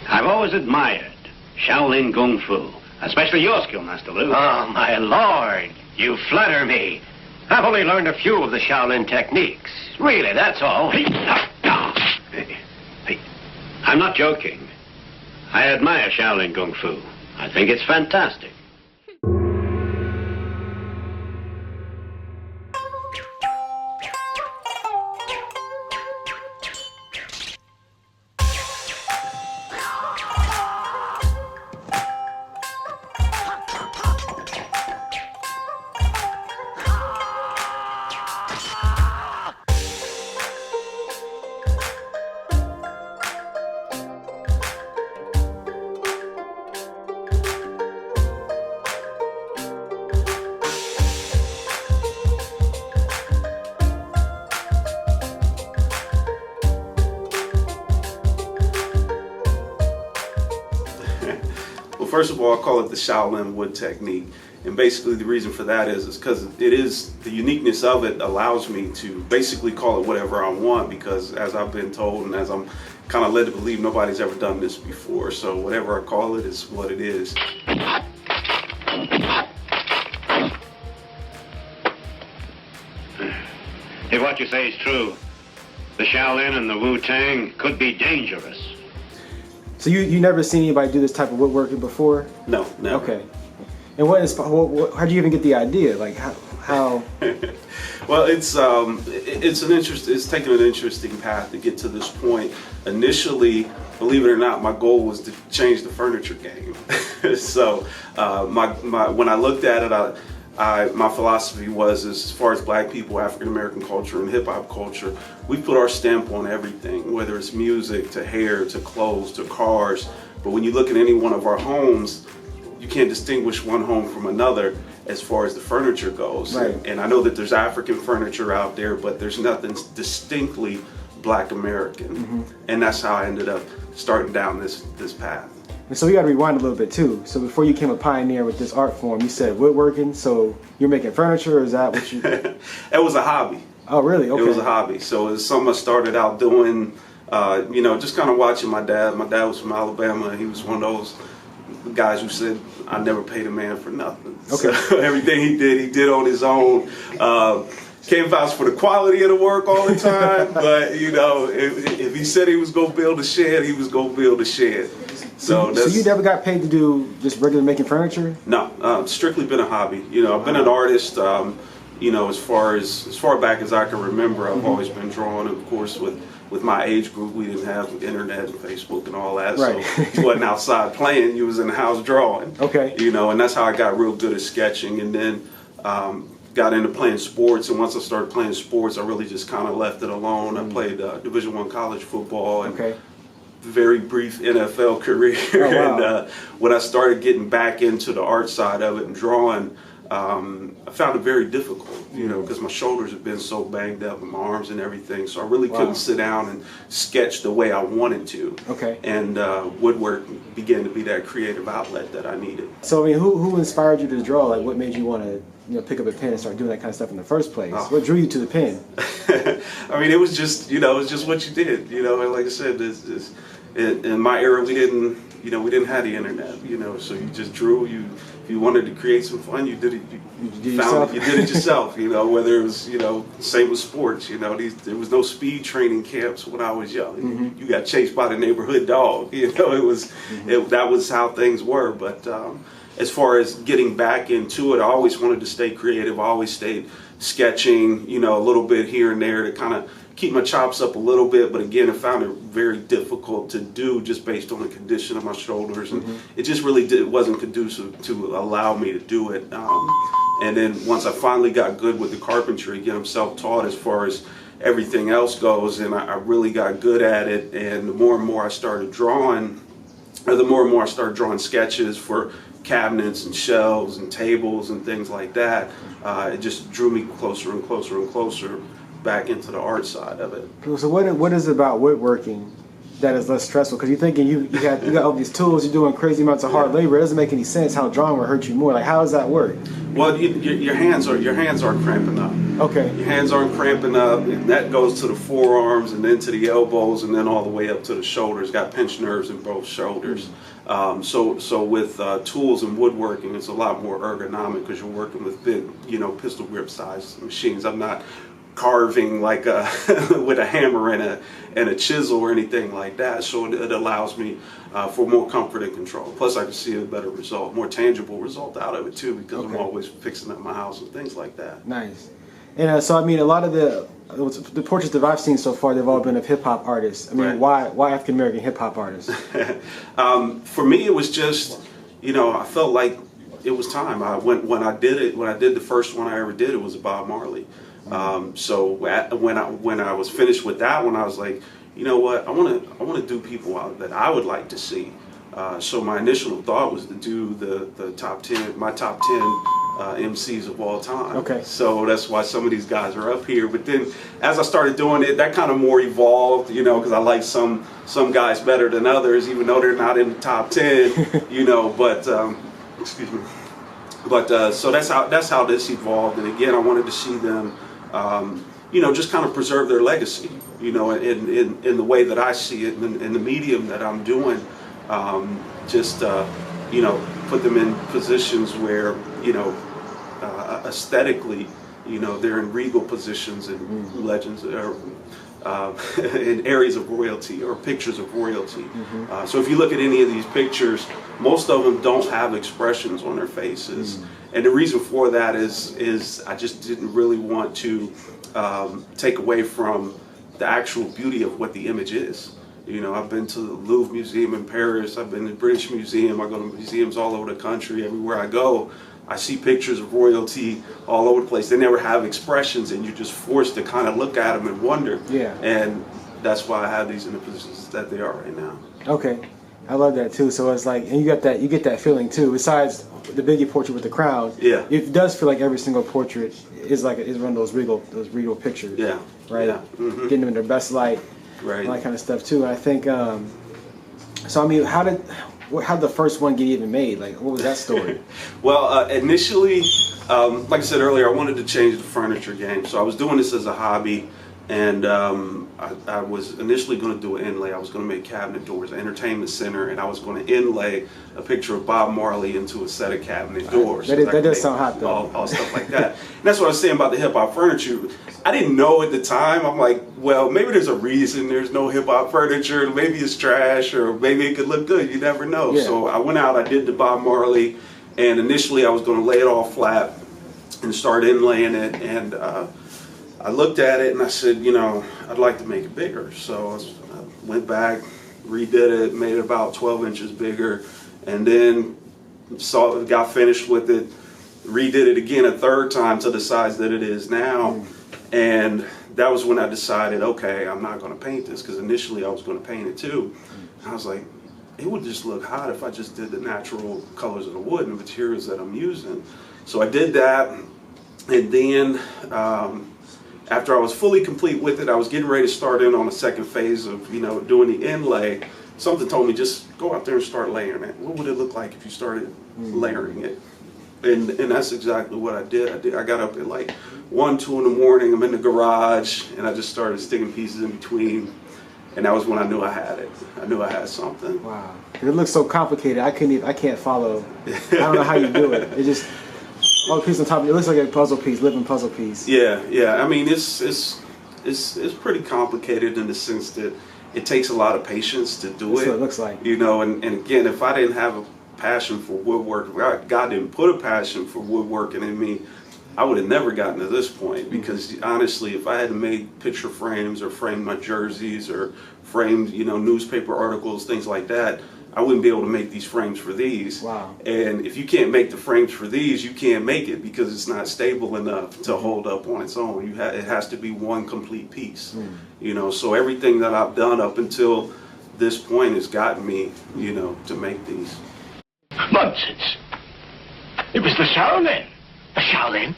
I've always admired Shaolin Kung Fu, especially your skill, Master Lu. Oh, my lord, you flatter me. I've only learned a few of the Shaolin techniques. Really, that's all. Hey, I'm not joking. I admire Shaolin Kung Fu. I think it's fantastic. Well, first of all, I call it the Shaolin Wood Technique. And basically the reason for that is because the uniqueness of it allows me to basically call it whatever I want, because as I've been told and as I'm kind of led to believe, nobody's ever done this before. So whatever I call it is what it is. If what you say is true, the Shaolin and the Wu-Tang could be dangerous. So you never seen anybody do this type of woodworking before? No, never. Okay. And how'd you even get the idea? Like how? Well, it's taken an interesting path to get to this point. Initially, believe it or not, my goal was to change the furniture game. So when I looked at it, my philosophy was, as far as black people, African American culture, and hip hop culture, we put our stamp on everything, whether it's music to hair to clothes to cars. But when you look at any one of our homes, you can't distinguish one home from another as far as the furniture goes. Right. And I know that there's African furniture out there, but there's nothing distinctly Black American. Mm-hmm. And that's how I ended up starting down this path. And so we got to rewind a little bit too. So before you became a pioneer with this art form, you said woodworking. So you're making furniture, or is that what you? It was a hobby. Oh, really? Okay. It was a hobby. So it's something I started out doing, just kind of watching my dad. My dad was from Alabama. He was one of those guys who said, I never paid a man for nothing. Okay. So everything he did on his own. Can't vouch for the quality of the work all the time, but if he said he was going to build a shed, he was going to build a shed. So you never got paid to do just regular making furniture? No, strictly been a hobby. I've been an artist. As far back as I can remember, I've always been drawing. Of course, with my age group, we didn't have internet and Facebook and all that, right. So you wasn't outside playing. You was in the house drawing. Okay. And that's how I got real good at sketching, and then got into playing sports. And once I started playing sports, I really just kind of left it alone. I played Division I college football and very brief NFL career. Oh, wow. And when I started getting back into the art side of it and drawing, I found it very difficult, because my shoulders have been so banged up and my arms and everything. So I really couldn't sit down and sketch the way I wanted to. Okay. And woodwork began to be that creative outlet that I needed. So I mean, who inspired you to draw? Like, what made you want to pick up a pen and start doing that kind of stuff in the first place? Oh. What drew you to the pen? I mean, it was just what you did. And like I said, in my era, we didn't have the internet. So you just drew. If you wanted to create some fun, you did it. You did it yourself. Whether it was same with sports. There was no speed training camps when I was young. Mm-hmm. You got chased by the neighborhood dog. It was that was how things were. But as far as getting back into it, I always wanted to stay creative. I always stayed sketching, a little bit here and there to kind of keep my chops up a little bit. But again, I found it very difficult to do just based on the condition of my shoulders. And it just really wasn't conducive to allow me to do it. And then once I finally got good with the carpentry, again, I'm self-taught as far as everything else goes. And I really got good at it. And the more and more I started drawing, sketches for cabinets and shelves and tables and things like that, it just drew me closer and closer and closer back into the art side of it. So what is it about woodworking that is less stressful? Because you're thinking you got all these tools, you're doing crazy amounts of hard labor. It doesn't make any sense how drawing will hurt you more. Like, how does that work? Well, your hands aren't cramping up. Okay. Your hands aren't cramping up, and that goes to the forearms and then to the elbows and then all the way up to the shoulders. Got pinched nerves in both shoulders. So with tools and woodworking, it's a lot more ergonomic because you're working with big, pistol grip size machines. I'm not carving like with a hammer and a chisel or anything like that. So it allows me for more comfort and control. Plus, I can see a better result, more tangible result out of it too, because I'm always fixing up my house and things like that. Nice. And so, I mean, a lot of the portraits that I've seen so far, they've all been of hip hop artists. I mean, why African American hip hop artists? For me, it was just, I felt like it was time. When I did the first one I ever did, it was Bob Marley. So when I was finished with that one, I was like, you know what, I want to do people out that I would like to see. So my initial thought was to do the top 10, my top 10 MCs of all time. Okay. So that's why some of these guys are up here. But then as I started doing it, that kind of more evolved, because I like some guys better than others, even though they're not in the top 10, but excuse me. But so that's how this evolved. And again, I wanted to see them just kind of preserve their legacy, in the way that I see it, in the medium that I'm doing, put them in positions where, aesthetically, they're in regal positions and legends, or in areas of royalty or pictures of royalty. So if you look at any of these pictures, most of them don't have expressions on their faces. And the reason for that is I just didn't really want to take away from the actual beauty of what the image is. I've been to the Louvre Museum in Paris, I've been to the British Museum, I go to museums all over the country. Everywhere I go, I see pictures of royalty all over the place. They never have expressions, and you're just forced to kind of look at them and wonder. Yeah. And that's why I have these in the positions that they are right now. Okay. I love that too. So it's like, and you get that feeling too. Besides the Biggie portrait with the crown, it does feel like every single portrait is one of those regal pictures. Yeah. Right. Yeah. Getting them in their best light. Right. All that kind of stuff too. And I think, so I mean, how did the first one get even made? Like, what was that story? Well, initially, like I said earlier, I wanted to change the furniture game. So I was doing this as a hobby, and I was initially going to do an inlay. I was going to make cabinet doors, an entertainment center, and I was going to inlay a picture of Bob Marley into a set of cabinet doors. That does sound hot, though. All stuff like that. And that's what I was saying about the hip-hop furniture. I didn't know at the time. I'm like, well, maybe there's a reason there's no hip-hop furniture. Maybe it's trash, or maybe it could look good. You never know. Yeah. So I went out, I did the Bob Marley, and initially I was going to lay it all flat and start inlaying it. And I looked at it and I said, I'd like to make it bigger. So I went back, redid it, made it about 12 inches bigger, and then got finished with it, redid it again a third time to the size that it is now. And that was when I decided, okay, I'm not going to paint this, because initially I was going to paint it too. And I was like, it would just look hot if I just did the natural colors of the wood and the materials that I'm using. So I did that, and then after I was fully complete with it, I was getting ready to start in on the second phase of, doing the inlay. Something told me, just go out there and start layering it. What would it look like if you started layering it? And that's exactly what I did. I got up at like 1, 2 in the morning. I'm in the garage, and I just started sticking pieces in between. And that was when I knew I had it. I knew I had something. Wow. It looks so complicated. I can't follow. I don't know how you do it. It just, all the pieces on top of it looks like a puzzle piece, living puzzle piece. Yeah. I mean, it's pretty complicated in the sense that it takes a lot of patience to do it. That's what it looks like. And again, if I didn't have a passion for woodworking, God didn't put a passion for woodworking in me, I would have never gotten to this point. Because honestly, if I had made picture frames or framed my jerseys or framed, newspaper articles, things like that, I wouldn't be able to make these frames for these. Wow. And if you can't make the frames for these, you can't make it, because it's not stable enough to hold up on its own. It has to be one complete piece. So everything that I've done up until this point has gotten me, to make these. Nonsense. It was the Shaolin. The Shaolin?